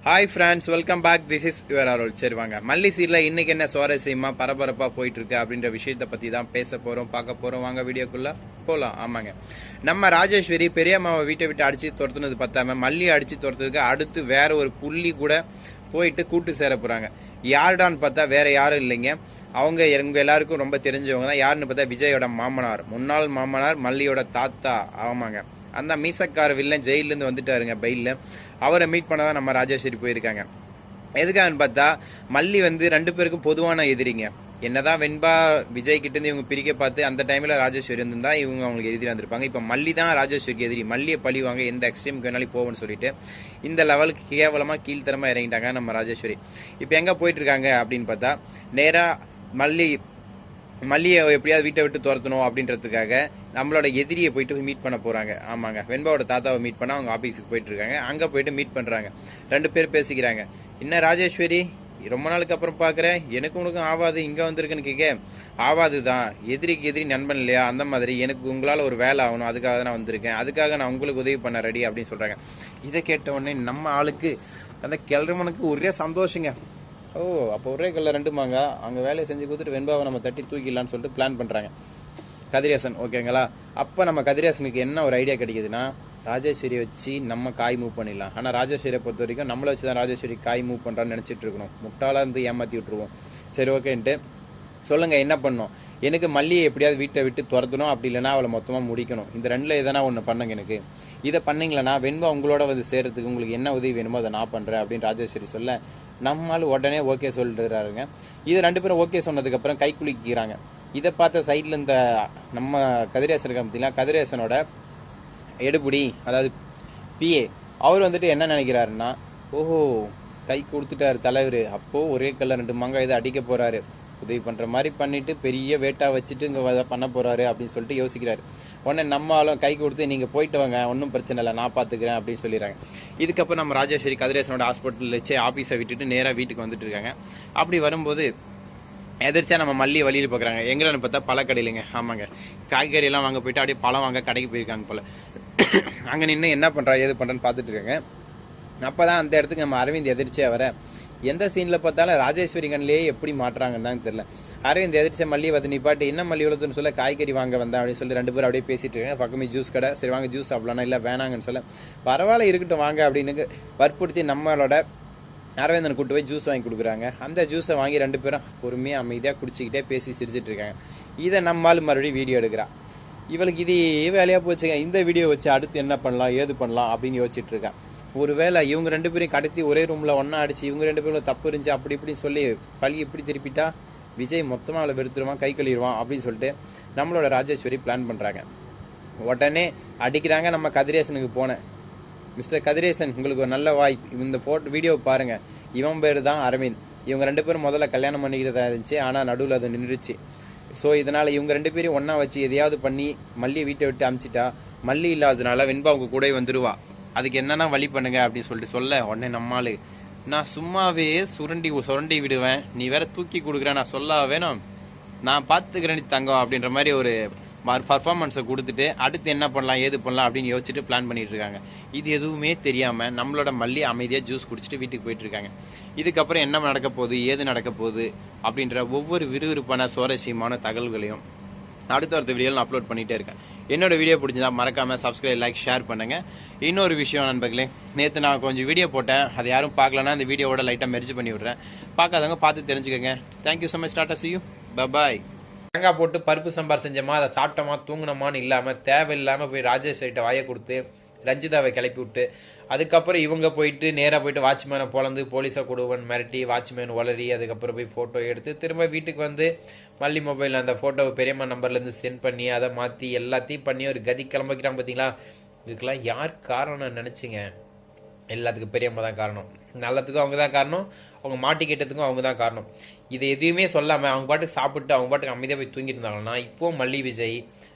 Hi friends, welcome back. This is your Arul. சரி வாங்க, மல்லி சீரில் இன்னைக்கு என்ன சுவாரஸ்யமா பரபரப்பா போயிட்டு இருக்கு அப்படின்ற விஷயத்தை பத்தி தான் பேச போறோம், பார்க்க போறோம். வாங்க வீடியோக்குள்ள போலாம். ஆமாங்க, நம்ம ராஜேஸ்வரி பெரியம்மாவை வீட்டை விட்டு அடிச்சு துரத்துனது பத்தாம மல்லி அடிச்சு துரத்துறதுக்கு அடுத்து வேற ஒரு புள்ளி கூட போயிட்டு கூட்டு சேர போறாங்க. யாருடான்னு பார்த்தா வேற யாரும் இல்லைங்க, அவங்க எங்க எல்லாருக்கும் ரொம்ப தெரிஞ்சவங்க தான். யாருன்னு பார்த்தா விஜயோட மாமனார், முன்னாள் மாமனார், மல்லியோட தாத்தா. ஆமாங்க, அந்த மீசக்கார வில்லன் ஜெயிலிருந்து வந்துட்டாருங்க பெயிலில். அவரை மீட் பண்ண தான் நம்ம ராஜேஸ்வரி போயிருக்காங்க. எதுக்காகன்னு பார்த்தா மல்லி ரெண்டு பேருக்கும் பொதுவான எதிரிங்க. என்னதான் வெண்பா விஜய் கிட்ட இருந்து இவங்க பிரிக்க பார்த்து அந்த டைம்ல ராஜேஸ்வரி இருந்தா இவங்க அவங்களுக்கு எதிரி வந்திருப்பாங்க. இப்ப மல்லி தான் ராஜேஸ்வரிக்கு எதிரி. மல்லியை பழிவாங்க, எந்த எக்ஸ்ட்ரீமுக்கு வேணாலும் போவோம்னு சொல்லிட்டு இந்த லெவலுக்கு கேவலமா கீழ்த்தரமா இறங்கிட்டாங்க நம்ம ராஜேஸ்வரி. இப்ப எங்க போயிட்டு இருக்காங்க அப்படின்னு பார்த்தா நேரா மல்லியை எப்படியாவது வீட்டை விட்டு துரத்தணும் அப்படின்றதுக்காக நம்மளோட எதிரியை போயிட்டு மீட் பண்ண போறாங்க. ஆமாங்க, வெண்பாவோட தாத்தாவை மீட் பண்ண அவங்க ஆபீஸுக்கு போயிட்டு இருக்காங்க. அங்க போயிட்டு மீட் பண்றாங்க. ரெண்டு பேர் பேசிக்கிறாங்க. என்ன ராஜேஸ்வரி, ரொம்ப நாளுக்கு அப்புறம் பாக்குறேன், எனக்கு உனக்கும் ஆவாது இங்க வந்திருக்குன்னு கேட்க, ஆவாதுதான், எதிரிக்கு எதிரி நண்பன் இல்லையா, அந்த மாதிரி எனக்கு உங்களால ஒரு வேலை ஆகணும், அதுக்காக தான் நான் வந்திருக்கேன், அதுக்காக நான் உங்களுக்கு உதவி பண்ண ரெடி அப்படின்னு சொல்றாங்க. இதை கேட்ட உடனே நம்ம ஆளுக்கு அந்த கிளறவனுக்கு ஒரே சந்தோஷங்க. ஓ, அப்போ ஒரே கல்ல ரெண்டு மாங்க, அங்கே வேலையை செஞ்சு கொடுத்துட்டு வெண்பாவை நம்ம தட்டி தூக்கிடலான்னு சொல்லிட்டு பிளான் பண்ணுறாங்க கதிரேசன். ஓகேங்களா? அப்போ நம்ம கதிரேசனுக்கு என்ன ஒரு ஐடியா கிடைக்குதுன்னா, ராஜேஸ்வரியை வச்சு நம்ம காய் மூவ் பண்ணிடலாம். ஆனால் ராஜேஸ்வரியை பொறுத்த வரைக்கும் நம்மளை வச்சு தான் ராஜேஸ்வரி காய் மூவ் பண்ணுறான்னு நினச்சிட்டு இருக்கணும். முட்டாளாக இருந்து ஏமாற்றி விட்டுருவோம். சரி, ஓகேன்ட்டு சொல்லுங்க என்ன பண்ணணும். எனக்கு மல்லியை எப்படியாவது வீட்டை விட்டு துரத்தணும், அப்படி இல்லைனா அவளை மொத்தமாக முடிக்கணும். இந்த ரெண்டில் எதனா ஒன்று பண்ணுங்க. எனக்கு இதை பண்ணீங்களா வெண்பா உங்களோட சேர்றதுக்கு உங்களுக்கு என்ன உதவி வேணுமோ அதை நான் பண்ணுறேன் அப்படின்னு ராஜேஸ்வரி சொல்ல, நம்மளும் உடனே ஓகே சொல்லிடுறாருங்க. இது ரெண்டு பேரும் ஓகே சொன்னதுக்கப்புறம் கை குலுக்கிறாங்க. இதை பார்த்த சைடில் இந்த நம்ம கதிரேசன் பார்த்தீங்கன்னா, கதிரேசனோட எடுபுடி, அதாவது பிஏ, அவர் என்ன நினைக்கிறாருன்னா, ஓஹோ கை கொடுத்துட்டாரு தலைவர், அப்போ ஒரே கல்ல ரெண்டு மாங்காய் இதை அடிக்க போறாரு, உதவி பண்ற மாதிரி பண்ணிட்டு பெரிய வேட்டா வச்சுட்டு இங்க பண்ண போறாரு அப்படின்னு சொல்லிட்டு யோசிக்கிறாரு. உடனே நம்மளும் கை கொடுத்து நீங்க போயிட்டு வாங்க, ஒன்றும் பிரச்சனை இல்லை, நான் பாத்துக்கிறேன் அப்படின்னு சொல்லிடுறாங்க. இதுக்கப்புறம் நம்ம ராஜேஸ்வரி கதிரேசனோட ஹாஸ்பிட்டல் வச்சு ஆபீஸை விட்டுட்டு நேராக வீட்டுக்கு வந்துட்டு இருக்காங்க. அப்படி வரும்போது எதிர்த்தா நம்ம மல்லி வழியில் பார்க்குறாங்க. எங்கன்னு பார்த்தா பழக்கடையிலங்க. ஆமாங்க, காய்கறி எல்லாம் வாங்க போயிட்டு அப்படியே பழம் வாங்க கடைக்கு போயிருக்காங்க போல. அங்கே நின்று என்ன பண்றா ஏது பண்றான்னு பார்த்துட்டு இருக்காங்க. அப்பதான் அந்த இடத்துக்கு நம்ம அரவிந்த் எதிர்ச்சியா வர, எந்த சீன்ல பார்த்தாலும் ராஜேஸ்வரி கண்ணிலேயே எப்படி மாட்டுறாங்கன்னு தான் தெரியல. அரவிந்த் எதிர்த்த மல்லியை வந்து நிப்பாட்டு, என்ன மல்லி இவ்வளோன்னு சொல்ல, காய்கறி வாங்க வந்தேன் அப்படின்னு சொல்லி ரெண்டு பேரும் அப்படியே பேசிட்டு இருக்காங்க. பக்கமே ஜூஸ் கடை, சரி வாங்க ஜூஸ் சாப்பிடலாம், இல்லை வேணாங்கன்னு சொல்ல, பரவாயில்ல இருக்கட்டும் வாங்க அப்படின்னு வற்புறுத்தி நம்மளோட அரவிந்தன் கூட்டு போய் ஜூஸ் வாங்கி கொடுக்குறாங்க. அந்த ஜூஸை வாங்கி ரெண்டு பேரும் பொறுமையாக அமைதியாக குடிச்சிக்கிட்டே பேசி சிரிச்சிட்டு இருக்காங்க. இதை நம்மால் மறுபடியும் வீடியோ எடுக்கிறா. இவளுக்கு இது வேலையாக போச்சுங்க. இந்த வீடியோ வச்சு அடுத்து என்ன பண்ணலாம் ஏது பண்ணலாம் அப்படின்னு யோசிச்சுட்டு இருக்கா. ஒருவேளை இவங்க ரெண்டு பேரையும் கடத்தி ஒரே ரூம்ல ஒன்னா அடிச்சு இவங்க ரெண்டு பேரும் தப்பு இருந்துச்சு அப்படி இப்படின்னு சொல்லி பழி இப்படி திருப்பிட்டா விஜய் மொத்தமாக அவளை வெறுத்துருவான், கை கழுவிடுவான் அப்படின்னு சொல்லிட்டு நம்மளோட ராஜேஸ்வரி பிளான் பண்றாங்க. உடனே அடிக்கிறாங்க. நம்ம கதிரேசனுக்கு போனேன், மிஸ்டர் கதிரேசன் உங்களுக்கு ஒரு நல்ல வாய்ப்பு, இந்த போட்டோ வீடியோ பாருங்க, இவன் பேர் தான் அரவிந்த். இவங்க ரெண்டு பேரும் முதல்ல கல்யாணம் பண்ணிக்கிறதா இருந்துச்சு, ஆனால் நடுவில் அது நின்றுச்சு. ஸோ இதனால இவங்க ரெண்டு பேரும் ஒன்னா வச்சு எதையாவது பண்ணி மல்லியை வீட்டை விட்டு அமிச்சிட்டா, மல்லி இல்லாததுனால வெண்பா உங்க கூட வந்துருவா, அதுக்கு என்னன்னா வழி பண்ணுங்க அப்படின்னு சொல்லிட்டு சொல்ல, உடனே நம்மாலு நான் சும்மாவே சுரண்டி விடுவேன், நீ வேற தூக்கி கொடுக்குற, நான் சொல்ல வேணும், நான் பார்த்துக்கிறேன் தங்கம் அப்படின்ற மாதிரி ஒரு பர்ஃபார்மன்ஸை கொடுத்துட்டு அடுத்து என்ன பண்ணலாம் ஏது பண்ணலாம் அப்படின்னு யோசிச்சுட்டு பிளான் பண்ணிட்டு இருக்காங்க. இது எதுவுமே தெரியாம நம்மளோட மல்லி அமைதியாக ஜூஸ் குடிச்சிட்டு வீட்டுக்கு போயிட்டு இருக்காங்க. இதுக்கப்புறம் என்ன நடக்க போகுது ஏது நடக்க போகுது அப்படின்ற ஒவ்வொரு விறுவிறுப்பான சுவாரஸ்யமான தகவல்களையும் அடுத்த வீடியோவில் நான் அப்லோட் பண்ணிட்டே இருக்கேன். என்னோட வீடியோ பிடிச்சதா மறக்காம சப்ஸ்கிரைப் லைக் ஷேர் பண்ணுங்க. இன்னொரு விஷயம் நண்பர்களே, நேற்று நான் கொஞ்சம் வீடியோ போட்டேன், அது யாரும் பார்க்கலன்னா அந்த வீடியோவோட லைட்டாக மெர்ஜ் பண்ணி விடுறேன், பார்க்காதவங்க பார்த்து தெரிஞ்சுக்கோங்க. Thank you so much, Tata, see you, பாய். தேங்காய் போட்டு பருப்பு சாம்பார் செஞ்சோமா, அதை சாப்பிட்டோமா தூங்கினோமான்னு இல்லாமல் தேவையில்லாமல் போய் ராஜேஸ்வரிட்ட வாயை கொடுத்து ரஞ்சிதாவை கிளப்பி விட்டு, அதுக்கப்புறம் இவங்க போயிட்டு நேராக போயிட்டு வாட்ச்மேனை பொழந்து போலீஸை கொடுவன் மிரட்டி வாட்ச்மேன் வளரி, அதுக்கப்புறம் போய் ஃபோட்டோ எடுத்து திரும்ப வீட்டுக்கு வந்து மல்லி மொபைலில் அந்த ஃபோட்டோவை பெரியம்மா நம்பர்லேருந்து சென்ட் பண்ணி அதை மாற்றி எல்லாத்தையும் பண்ணி ஒரு கதி கிளம்பிக்கிறாங்க. பார்த்தீங்களா, இதுக்கெல்லாம் யார் காரணம் நினச்சிங்க? எல்லாத்துக்கும் பெரியம்மா தான் காரணம். நல்லதுக்கும் அவங்க தான் காரணம், அவங்க மாட்டிக்கிட்டதுக்கும் அவங்க தான் காரணம். இதை எதுவுமே சொல்லாமல் அவங்க பாட்டுக்கு சாப்பிட்டு அவங்க பாட்டுக்கு அமைதியாக போய் தூங்கிட்டு இருந்தாங்கன்னா இப்போ மல்லி விஜய்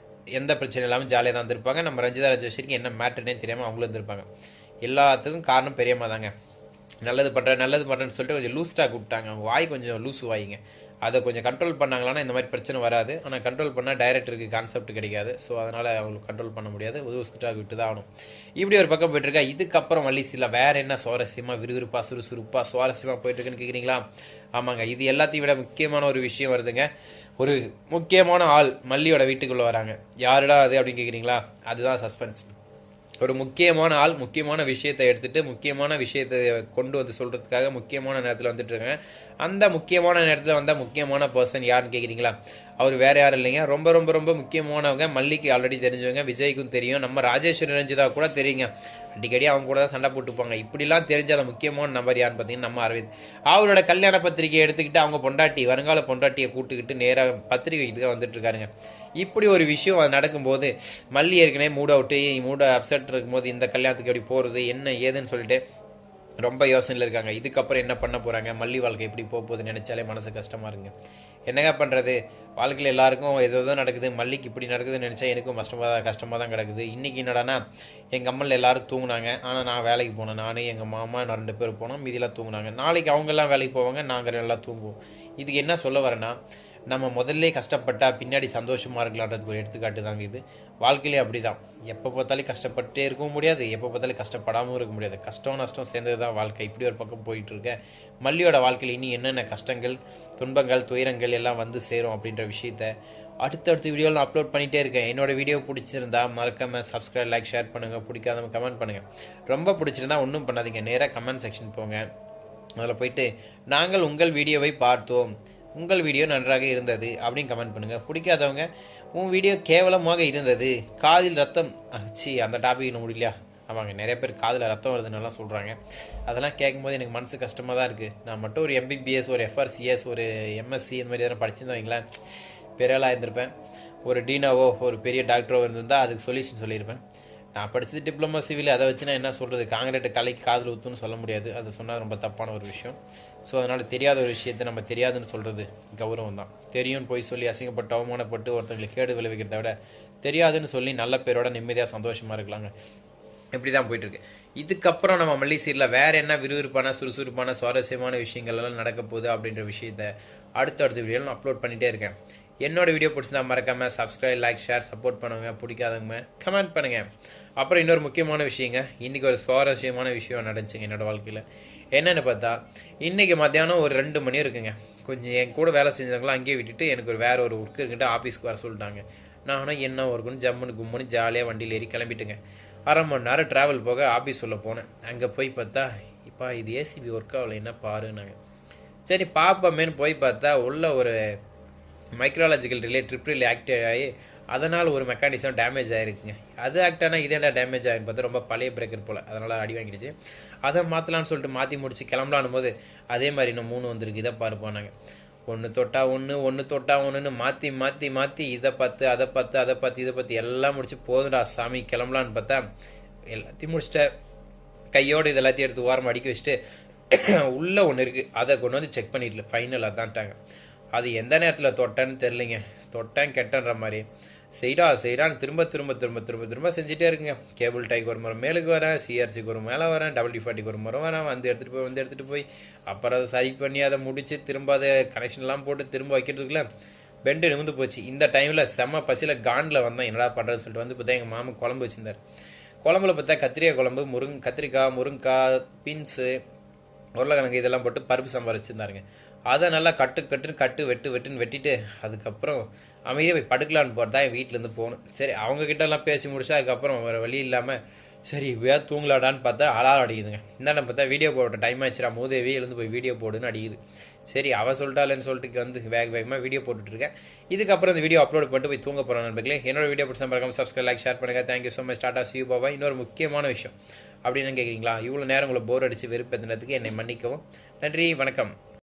எந்த பிரச்சனை இல்லாமல் ஜாலியாக தான் இருந்திருப்பாங்க. நம்ம ரஞ்சிதா ராஜேஸ்வரிக்கு என்ன மேட்டர்னே தெரியாமல் அவங்களும் இருந்திருப்பாங்க. எல்லாத்துக்கும் காரணம் பெரியம்மா தாங்க. நல்லது பண்ணுறேன்னு சொல்லிட்டு கொஞ்சம் லூஸ்டாக கூப்பிட்டாங்க. அவங்க வாய் கொஞ்சம் லூஸு வாய்ங்க, அதை கொஞ்சம் கண்ட்ரோல் பண்ணாங்களான்னா இந்த மாதிரி பிரச்சனை வராது. ஆனால் கண்ட்ரோல் பண்ணால் டைரக்டருக்கு கான்செப்ட் கிடைக்காது. ஸோ அதனால் அவங்களுக்கு கண்ட்ரோல் பண்ண முடியாது. உதுஸ்கிட்டாக விட்டு தான் ஆகணும். இப்படி ஒரு பக்கம் போயிட்டுருக்கா. இதுக்கப்புறம் வள்ளிசில வேறு என்ன சுவாரஸ்யமாக விறுவிறுப்பாக சுறுசுறுப்பாக சுவாரஸ்யமாக போயிட்டுருக்குன்னு கேட்குறீங்களா? ஆமாங்க, இது எல்லாத்தையும் விட முக்கியமான ஒரு விஷயம் வருதுங்க. ஒரு முக்கியமான ஆள் மல்லியோட வீட்டுக்குள்ளே வராங்க. யாருடா அது அப்படின்னு கேட்குறீங்களா? அதுதான் சஸ்பென்ஸ். ஒரு முக்கியமான ஆள் முக்கியமான விஷயத்தை எடுத்துட்டு முக்கியமான விஷயத்தை கொண்டு வந்து சொல்றதுக்காக முக்கியமான நேரத்தில் வந்துட்டு இருக்காங்க. அந்த முக்கியமான நேரத்தில் வந்த முக்கியமான பர்சன் யாருன்னு கேட்குறீங்களா? அவர் வேற யாரும் இல்லைங்க. ரொம்ப ரொம்ப ரொம்ப முக்கியமானவங்க. மல்லிக்கு ஆல்ரெடி தெரிஞ்சவங்க, விஜய்க்கும் தெரியும், நம்ம ராஜேஸ்வரி ரஞ்சிதா கூட தெரியுங்க. அடிக்கடி அவங்க கூட தான் சண்டை போட்டுப்பாங்க. இப்படிலாம் தெரிஞ்ச அந்த முக்கியமான நபர் யாருன்னு பார்த்தீங்கன்னா நம்ம அரவிந்த். அவரோட கல்யாண பத்திரிகையை எடுத்துக்கிட்டு அவங்க பொண்டாட்டி வருங்கால பொண்டாட்டியை கூட்டுக்கிட்டு நேராக பத்திரிகை இதுக்காக வந்துட்டு இருக்காருங்க. இப்படி ஒரு விஷயம் அது நடக்கும்போது மல்லி ஏற்கனவே மூட் அப்செட் இருக்கும்போது இந்த கல்யாணத்துக்கு எப்படி போகிறது என்ன ஏதுன்னு சொல்லிட்டு ரொம்ப யோசனையில் இருக்காங்க. இதுக்கப்புறம் என்ன பண்ண போகிறாங்க, மல்லி வாழ்க்கை எப்படி போக போகுதுன்னு நினச்சாலே மனசு கஷ்டமாக இருக்குங்க. என்னங்க பண்ணுறது, வாழ்க்கையில் எல்லாருக்கும் ஏதோ நடக்குது. மல்லிக்கு இப்படி நடக்குதுன்னு நினச்சா எனக்கும் கஷ்டமாக தான் கிடக்குது. இன்றைக்கி என்னடானா எங்கள் அம்மனில் எல்லோரும் தூங்குனாங்க. ஆனால் நான் வேலைக்கு போனேன். நானே எங்கள் மாமா நான் 2 பேர் போனோம், மீதிலாம் தூங்குனாங்க. நாளைக்கு அவங்கெல்லாம் வேலைக்கு போவாங்க, நாங்கள் நல்லா தூங்குவோம். இதுக்கு என்ன சொல்ல வரேன்னா, நம்ம முதல்ல கஷ்டப்பட்டா பின்னாடி சந்தோஷமாக இருக்கலான்றதுக்கு ஒரு எடுத்துக்காட்டு தாங்க இது. வாழ்க்கையிலே அப்படி தான். எப்போ பார்த்தாலும் கஷ்டப்பட்டே இருக்கவும் முடியாது, எப்போ பார்த்தாலும் கஷ்டப்படாமல் இருக்க முடியாது. கஷ்டம் நஷ்டம் சேர்ந்தது தான் வாழ்க்கை. இப்படி ஒரு பக்கம் போயிட்டு இருக்க மல்லியோட வாழ்க்கையில் இனி என்னென்ன கஷ்டங்கள் துன்பங்கள் துயரங்கள் எல்லாம் வந்து சேரும் அப்படின்ற விஷயத்த அடுத்தடுத்த வீடியோவில் நான் அப்லோட் பண்ணிகிட்டே இருக்கேன். என்னோட வீடியோ பிடிச்சிருந்தா மறக்காமல் சப்ஸ்கிரைப் லைக் ஷேர் பண்ணுங்கள். பிடிக்காதவங்க கமெண்ட் பண்ணுங்கள். ரொம்ப பிடிச்சிருந்தா ஒன்றும் பண்ணாதீங்க, நேராக கமெண்ட் செக்ஷன் போங்க. அதில் போயிட்டு நாங்கள் உங்கள் வீடியோவை பார்த்தோம், உங்கள் வீடியோ நன்றாக இருந்தது அப்படின்னு கமெண்ட் பண்ணுங்கள். பிடிக்காதவங்க உன் வீடியோ கேவலமாக இருந்தது, காதில் ரத்தம் அந்த டாபிக் இன்னும் முடியலையா? ஆமாங்க, நிறைய பேர் காதில் ரத்தம் வருதுன்னெல்லாம் சொல்கிறாங்க. அதெல்லாம் கேட்கும்போது எனக்கு மனசு கஷ்டமாக தான் இருக்குது. நான் மட்டும் ஒரு MBBS ஒரு FRCS ஒரு MSc இந்த மாதிரி எதனா படிச்சிருந்தேன் வைங்களேன், பெரிய ஆளாக இருந்திருப்பேன். ஒரு டீனாவோ ஒரு பெரிய டாக்டரோ இருந்திருந்தால் அதுக்கு சொல்யூஷன் சொல்லியிருப்பேன். நான் படித்தது டிப்ளமோ சிவில், அதை வச்சு நான் என்ன சொல்கிறது, காங்கிரீட்டை கலைக்கு காதில் ஊற்றுன்னு சொல்ல முடியாது. அதை சொன்னால் ரொம்ப தப்பான ஒரு விஷயம். ஸோ அதனால் தெரியாத ஒரு விஷயத்தை நம்ம தெரியாதுன்னு சொல்கிறது கௌரவம் தான். தெரியும்னு போய் சொல்லி அசிங்கப்பட்டு அவமானப்பட்டு ஒருத்தங்களுக்கு கேடு விளைவிக்கிறத விட தெரியாதுன்னு சொல்லி நல்ல பேரோட நிம்மதியாக சந்தோஷமாக இருக்கலாங்க. இப்படி தான் போயிட்டுருக்கு. இதுக்கப்புறம் நம்ம மல்லி சீரில் வேறு என்ன விறுவிறுப்பான சுறுசுறுப்பான சுவாரஸ்யமான விஷயங்கள் எல்லாம் நடக்க போகுது அப்படின்ற விஷயத்த அடுத்தடுத்த வீடியோவில் நான் அப்லோட் பண்ணிகிட்டே இருக்கேன். என்னோட வீடியோ பிடிச்சிருந்தா மறக்காமல் சப்ஸ்கிரைப் லைக் ஷேர் சப்போர்ட் பண்ணுங்க. பிடிக்காதவங்க கமெண்ட் பண்ணுங்கள். அப்புறம் இன்னொரு முக்கியமான விஷயங்க, இன்றைக்கி ஒரு சுவாரஸ்யமான விஷயம் நடந்துச்சுங்க என்னோடய வாழ்க்கையில். என்னென்னு பார்த்தா, இன்றைக்கி மத்தியானம் ஒரு 2 மணி இருக்குங்க. கொஞ்சம் என் கூட வேலை செஞ்சவங்களாம் அங்கேயே விட்டுட்டு எனக்கு வேறு ஒரு ஒர்க்கு இருக்கிட்டு ஆஃபீஸ்க்கு வர சொல்லிட்டாங்க. நானும் என்ன ஒர்க்குன்னு ஜம்முன்னு கும்முன்னு ஜாலியாக வண்டியில் ஏறி கிளம்பிட்டுங்க. 1/2 மணி நேரம் ட்ராவல் போக ஆஃபீஸ் உள்ள போனேன். அங்கே போய் பார்த்தா, இப்போ இது ஏசிபி ஒர்க் ஆகலை, என்ன பாருன்னாங்க. சரி பார்ப்போமேன்னு போய் பார்த்தா உள்ள ஒரு மைக்ரோலாஜிக்கல் ரிலே ட்ரிப் ரிலே ஆக்டிவ் ஆகி அதனால் ஒரு மெக்கானிசம் டேமேஜ் ஆகிருக்குங்க. அது ஆக்டானா இதேண்டா டேமேஜ் ஆகின்னு பார்த்தா ரொம்ப பழைய பிரேக்கர் போல், அதனால் அடி வாங்கிடுச்சு. அதை மாற்றலான்னு சொல்லிட்டு மாற்றி முடிச்சு கிளம்பலான்னு போது அதே மாதிரி இன்னும் 3 வந்திருக்கு. இதை பார்ப்போனாங்க. ஒன்று தொட்டா ஒன்றுன்னு மாற்றி மாற்றி மாற்றி இதை பார்த்து அதை பார்த்து அதை பார்த்து இதை பார்த்து எல்லாம் முடிச்சு போதுடா சாமி கிளம்பலான்னு பார்த்தா எல்லாத்தையும் முடிச்சிட்ட. கையோடு இது எல்லாத்தையும் எடுத்து ஓரமாக அடிக்க வச்சுட்டு உள்ளே ஒன்று இருக்குது, அதை கொண்டு வந்து செக் பண்ணிடல. ஃபைனல் அதான்ட்டாங்க. அது எந்த நேரத்தில் தொட்டேன்னு தெரிலிங்க. தொட்டேன் கெட்டன்ற மாதிரி செய்டான்னு திரும்ப செஞ்சுட்டே இருக்குங்க. கேபிள் டைக்கு ஒரு முறை மேலுக்கு வரேன், CRCக்கு ஒரு மேலே வரேன், WD-40க்கு ஒரு முறை வரேன், வந்து எடுத்துகிட்டு போய் அப்புறம் அதை சரி பண்ணி அதை முடித்து திரும்ப அதை கனெக்ஷன்லாம் போட்டு திரும்ப வைக்கிறதுக்குள்ள பெண்டு நிமிந்து போச்சு. இந்த டைமில் செம்ம பசியில் காண்டில் வந்தேன், என்னடா பண்ணுறதுன்னு சொல்லிட்டு வந்து பார்த்தா எங்கள் மாமா குழம்பு வச்சுருந்தார். குழம்புல பார்த்தா கத்திரிக்காய் குழம்பு, கத்திரிக்காய், முருங்கைக்காய், பீன்ஸு, உருளைக்கிழங்கு இதெல்லாம் போட்டு பருப்பு சாம்பார் வச்சுருந்தாருங்க. அதை நல்லா வெட்டுன்னு வெட்டிட்டு அதுக்கப்புறம் அமைதியாக போய் படுக்கலான்னு போகிறதா என் வீட்டிலேருந்து போகணும். சரி அவங்கக்கிட்டலாம் பேசி முடிச்சா அதுக்கப்புறம் வேறு வழி இல்லாமல் சரி தூங்கலாடான்னு பார்த்தா அலாரம் அடிக்குதுங்க. என்னென்ன பார்த்தா வீடியோ போட டைம் ஆச்சுடா மூதேவி எழுந்து போய் வீடியோ போடுன்னு அடிக்குது. சரி அவள் சொல்லிட்டாலேன்னு சொல்லிட்டு வந்து வேகமாக வீடியோ போட்டுட்ருக்கேன். இதுக்கப்புறம் இந்த வீடியோ அப்லோட் பண்ணிட்டு போய் தூங்க போகிறேன் நண்பர்களே. என்னோட வீடியோ பிடிச்சா மறக்காம சப்ஸ்கிரைப் லைக் ஷேர் பண்ணுங்கள். Thank you so much. Tata C you Baba. இன்னொரு முக்கியமான விஷயம் அப்படின்னு கேட்குறீங்களா, இவ்வளோ நேரம் உங்களை போர் அடித்து வெறுப்பேற்றினதுக்கு என்னை மன்னிக்கவும். நன்றி, வணக்கம்.